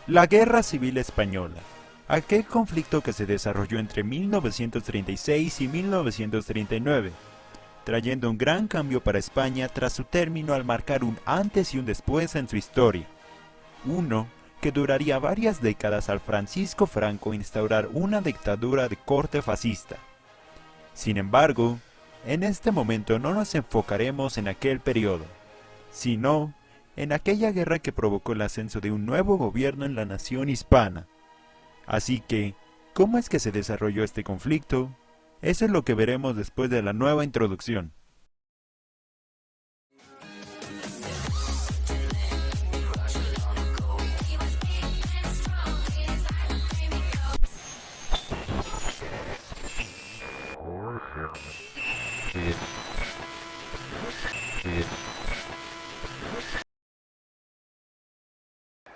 La Guerra Civil Española, aquel conflicto que se desarrolló entre 1936 y 1939, trayendo un gran cambio para España tras su término al marcar un antes y un después en su historia. Uno que duraría varias décadas al Francisco Franco instaurar una dictadura de corte fascista. Sin embargo, en este momento no nos enfocaremos en aquel periodo, sino en aquella guerra que provocó el ascenso de un nuevo gobierno en la nación hispana. Así que, ¿cómo es que se desarrolló este conflicto? Eso es lo que veremos después de la nueva introducción.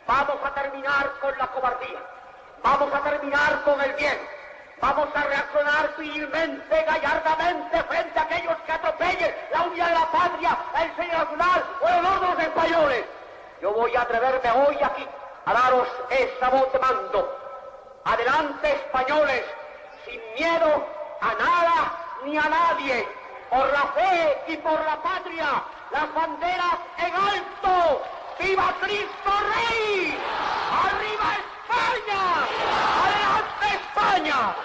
Vamos a terminar con la cobardía, vamos a terminar con el bien, vamos a reaccionar firmemente, gallardamente frente a aquellos que atropellen la unidad de la patria, el señor nacional o el honor de los españoles. Yo voy a atreverme hoy aquí a daros esta voz de mando. Adelante, españoles, sin miedo a nada ni a nadie, por la fe y por la patria, las banderas en alto. ¡Viva Cristo Rey! ¡Arriba España! ¡Adelante España!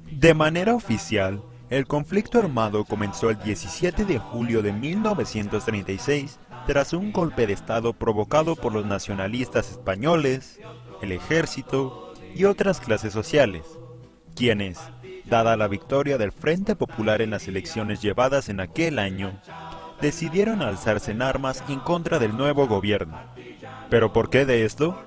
De manera oficial, el conflicto armado comenzó el 17 de julio de 1936 tras un golpe de estado provocado por los nacionalistas españoles, el ejército y otras clases sociales, quienes, dada la victoria del Frente Popular en las elecciones llevadas en aquel año, decidieron alzarse en armas en contra del nuevo gobierno. ¿Pero por qué de esto?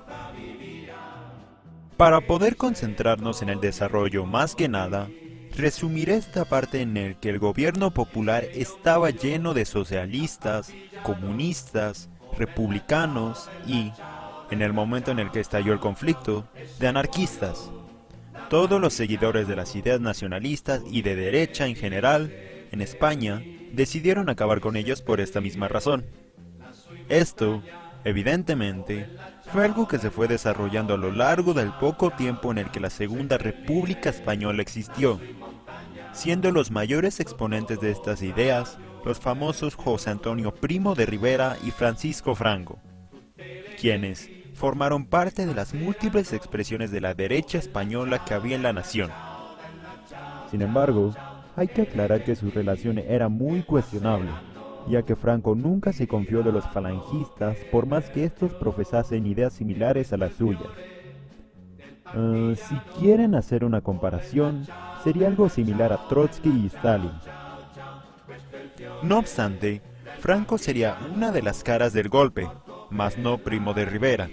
Para poder concentrarnos en el desarrollo más que nada, resumiré esta parte en el que el gobierno popular estaba lleno de socialistas, comunistas, republicanos y, en el momento en el que estalló el conflicto, de anarquistas. Todos los seguidores de las ideas nacionalistas y de derecha en general, en España, decidieron acabar con ellos por esta misma razón. Esto, evidentemente, fue algo que se fue desarrollando a lo largo del poco tiempo en el que la Segunda República Española existió, siendo los mayores exponentes de estas ideas los famosos José Antonio Primo de Rivera y Francisco Franco, quienes formaron parte de las múltiples expresiones de la derecha española que había en la nación. Sin embargo, hay que aclarar que su relación era muy cuestionable, ya que Franco nunca se confió de los falangistas por más que estos profesasen ideas similares a las suyas. Si quieren hacer una comparación, sería algo similar a Trotsky y Stalin. No obstante, Franco sería una de las caras del golpe, mas no Primo de Rivera,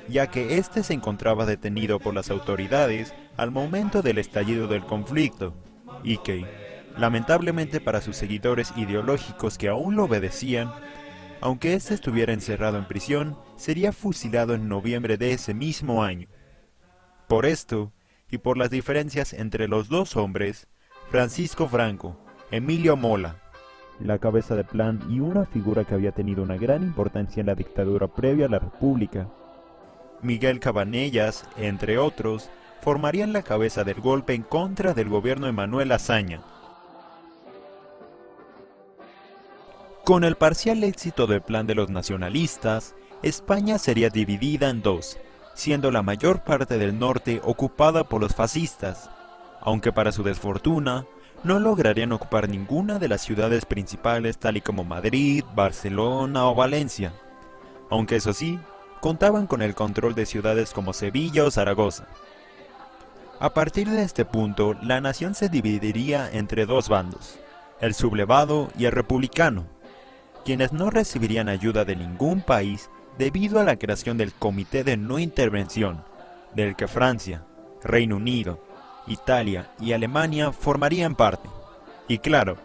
ya que éste se encontraba detenido por las autoridades al momento del estallido del conflicto, y que, lamentablemente para sus seguidores ideológicos que aún lo obedecían, aunque éste estuviera encerrado en prisión, sería fusilado en noviembre de ese mismo año. Por esto, y por las diferencias entre los dos hombres, Francisco Franco, Emilio Mola, la cabeza de plan y una figura que había tenido una gran importancia en la dictadura previa a la República, Miguel Cabanellas, entre otros, formarían la cabeza del golpe en contra del gobierno de Manuel Azaña. Con el parcial éxito del plan de los nacionalistas, España sería dividida en dos, siendo la mayor parte del norte ocupada por los fascistas, aunque para su desfortuna, no lograrían ocupar ninguna de las ciudades principales tal y como Madrid, Barcelona o Valencia, aunque eso sí, contaban con el control de ciudades como Sevilla o Zaragoza. A partir de este punto, la nación se dividiría entre dos bandos, el sublevado y el republicano, quienes no recibirían ayuda de ningún país debido a la creación del Comité de No Intervención, del que Francia, Reino Unido, Italia y Alemania formarían parte. Y claro,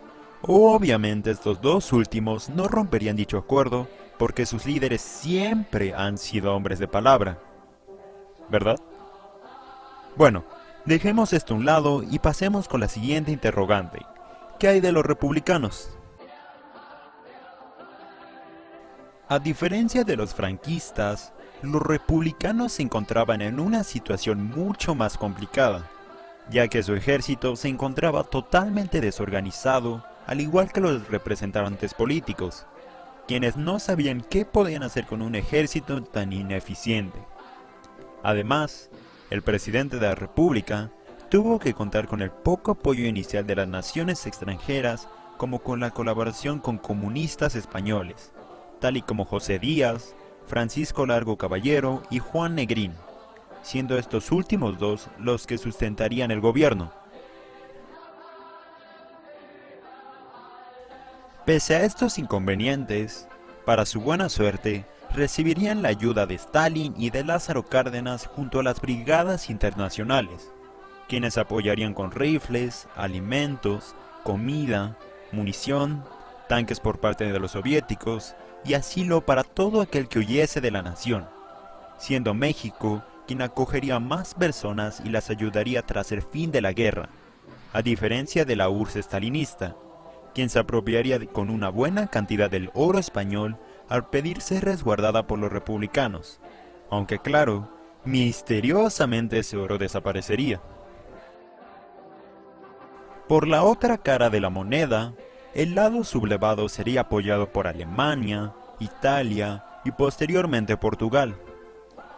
obviamente estos dos últimos no romperían dicho acuerdo, porque sus líderes siempre han sido hombres de palabra, ¿verdad? Bueno, dejemos esto a un lado y pasemos con la siguiente interrogante. ¿Qué hay de los republicanos? A diferencia de los franquistas, los republicanos se encontraban en una situación mucho más complicada, ya que su ejército se encontraba totalmente desorganizado, al igual que los representantes políticos, quienes no sabían qué podían hacer con un ejército tan ineficiente. Además, el presidente de la República tuvo que contar con el poco apoyo inicial de las naciones extranjeras, como con la colaboración con comunistas españoles, tal y como José Díaz, Francisco Largo Caballero y Juan Negrín, siendo estos últimos dos los que sustentarían el gobierno. Pese a estos inconvenientes, para su buena suerte, recibirían la ayuda de Stalin y de Lázaro Cárdenas junto a las brigadas internacionales, quienes apoyarían con rifles, alimentos, comida, munición, tanques por parte de los soviéticos y asilo para todo aquel que huyese de la nación, siendo México quien acogería a más personas y las ayudaría tras el fin de la guerra, a diferencia de la URSS stalinista, quien se apropiaría con una buena cantidad del oro español al pedir ser resguardada por los republicanos, aunque claro, misteriosamente ese oro desaparecería. Por la otra cara de la moneda, el lado sublevado sería apoyado por Alemania, Italia y posteriormente Portugal,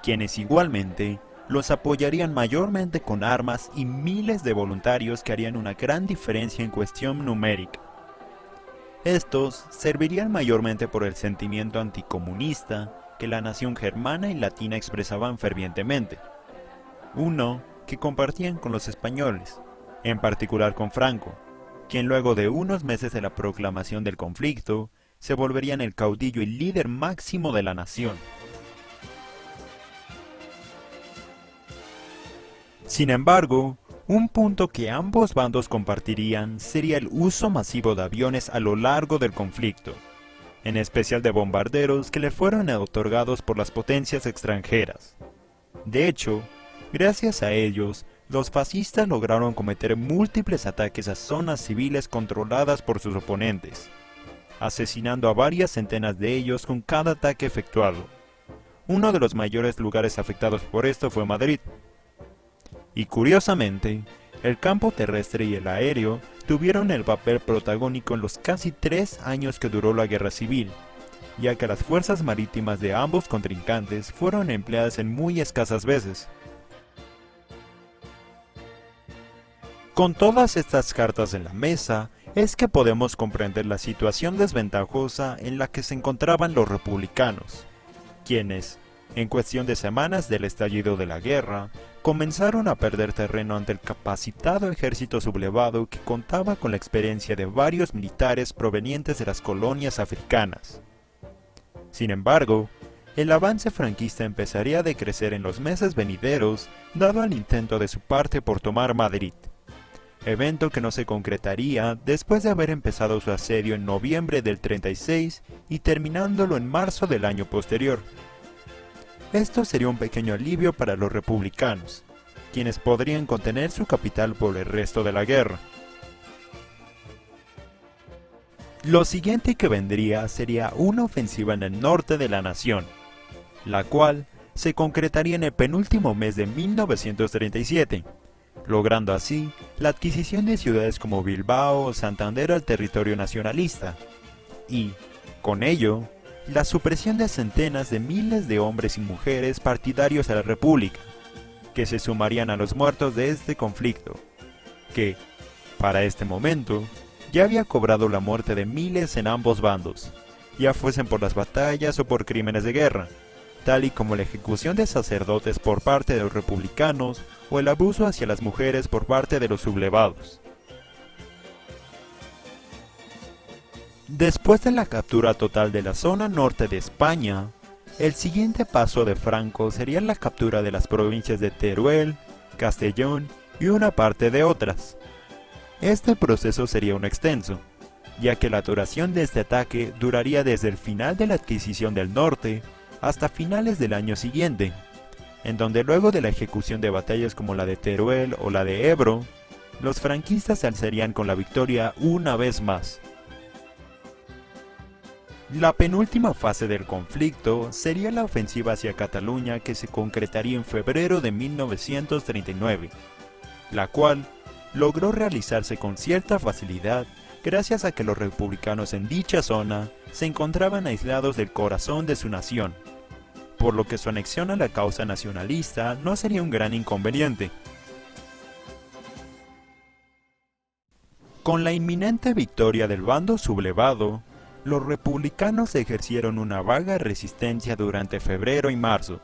quienes igualmente los apoyarían mayormente con armas y miles de voluntarios que harían una gran diferencia en cuestión numérica. Estos servirían mayormente por el sentimiento anticomunista que la nación germana y latina expresaban fervientemente, uno que compartían con los españoles, en particular con Franco, quien luego de unos meses de la proclamación del conflicto, se volvería en el caudillo y líder máximo de la nación. Sin embargo, un punto que ambos bandos compartirían sería el uso masivo de aviones a lo largo del conflicto, en especial de bombarderos que le fueron otorgados por las potencias extranjeras. De hecho, gracias a ellos, los fascistas lograron cometer múltiples ataques a zonas civiles controladas por sus oponentes, asesinando a varias centenas de ellos con cada ataque efectuado. Uno de los mayores lugares afectados por esto fue Madrid. Y curiosamente, el campo terrestre y el aéreo tuvieron el papel protagónico en los casi 3 años que duró la guerra civil, ya que las fuerzas marítimas de ambos contrincantes fueron empleadas en muy escasas veces. Con todas estas cartas en la mesa, es que podemos comprender la situación desventajosa en la que se encontraban los republicanos, quienes, en cuestión de semanas del estallido de la guerra, comenzaron a perder terreno ante el capacitado ejército sublevado que contaba con la experiencia de varios militares provenientes de las colonias africanas. Sin embargo, el avance franquista empezaría a decrecer en los meses venideros, dado el intento de su parte por tomar Madrid, evento que no se concretaría después de haber empezado su asedio en noviembre del 36 y terminándolo en marzo del año posterior. Esto sería un pequeño alivio para los republicanos, quienes podrían contener su capital por el resto de la guerra. Lo siguiente que vendría sería una ofensiva en el norte de la nación, la cual se concretaría en el penúltimo mes de 1937, logrando así la adquisición de ciudades como Bilbao o Santander al territorio nacionalista, y, con ello, la supresión de centenas de miles de hombres y mujeres partidarios de la República, que se sumarían a los muertos de este conflicto, que, para este momento, ya había cobrado la muerte de miles en ambos bandos, ya fuesen por las batallas o por crímenes de guerra, tal y como la ejecución de sacerdotes por parte de los republicanos o el abuso hacia las mujeres por parte de los sublevados. Después de la captura total de la zona norte de España, el siguiente paso de Franco sería la captura de las provincias de Teruel, Castellón y una parte de otras. Este proceso sería un extenso, ya que la duración de este ataque duraría desde el final de la adquisición del norte hasta finales del año siguiente, en donde luego de la ejecución de batallas como la de Teruel o la de Ebro, los franquistas se alzarían con la victoria una vez más. La penúltima fase del conflicto sería la ofensiva hacia Cataluña, que se concretaría en febrero de 1939, la cual logró realizarse con cierta facilidad gracias a que los republicanos en dicha zona se encontraban aislados del corazón de su nación, por lo que su anexión a la causa nacionalista no sería un gran inconveniente. Con la inminente victoria del bando sublevado, los republicanos ejercieron una vaga resistencia durante febrero y marzo,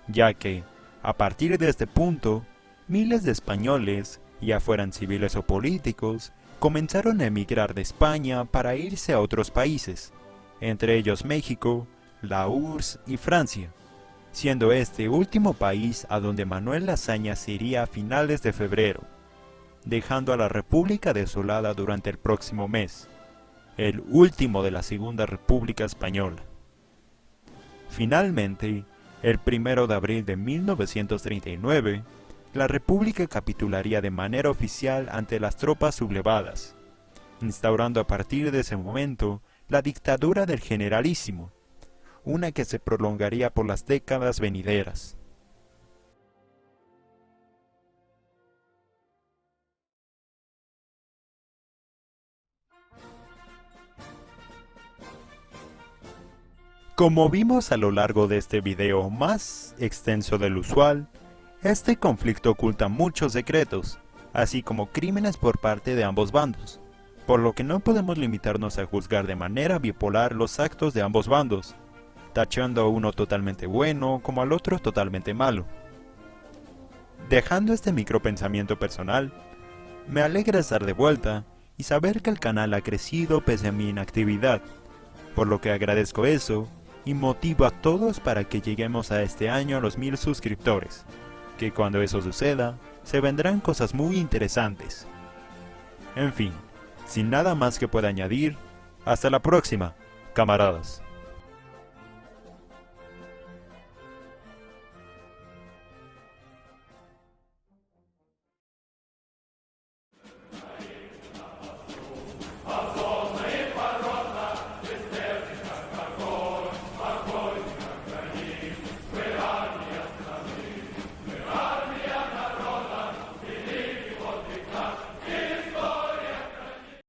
ya que, a partir de este punto, miles de españoles, ya fueran civiles o políticos, comenzaron a emigrar de España para irse a otros países, entre ellos México, la URSS y Francia, siendo este último país a donde Manuel Azaña se iría a finales de febrero, dejando a la República desolada durante el próximo mes, el último de la Segunda República Española. Finalmente, el 1 de abril de 1939, la República capitularía de manera oficial ante las tropas sublevadas, instaurando a partir de ese momento la dictadura del Generalísimo, una que se prolongaría por las décadas venideras. Como vimos a lo largo de este video más extenso del usual, este conflicto oculta muchos secretos, así como crímenes por parte de ambos bandos, por lo que no podemos limitarnos a juzgar de manera bipolar los actos de ambos bandos, tachando a uno totalmente bueno como al otro totalmente malo. Dejando este micropensamiento personal, me alegra estar de vuelta y saber que el canal ha crecido pese a mi inactividad, por lo que agradezco eso y motivo a todos para que lleguemos a este año a los 1000 suscriptores, que cuando eso suceda, se vendrán cosas muy interesantes. En fin, sin nada más que pueda añadir, hasta la próxima, camaradas.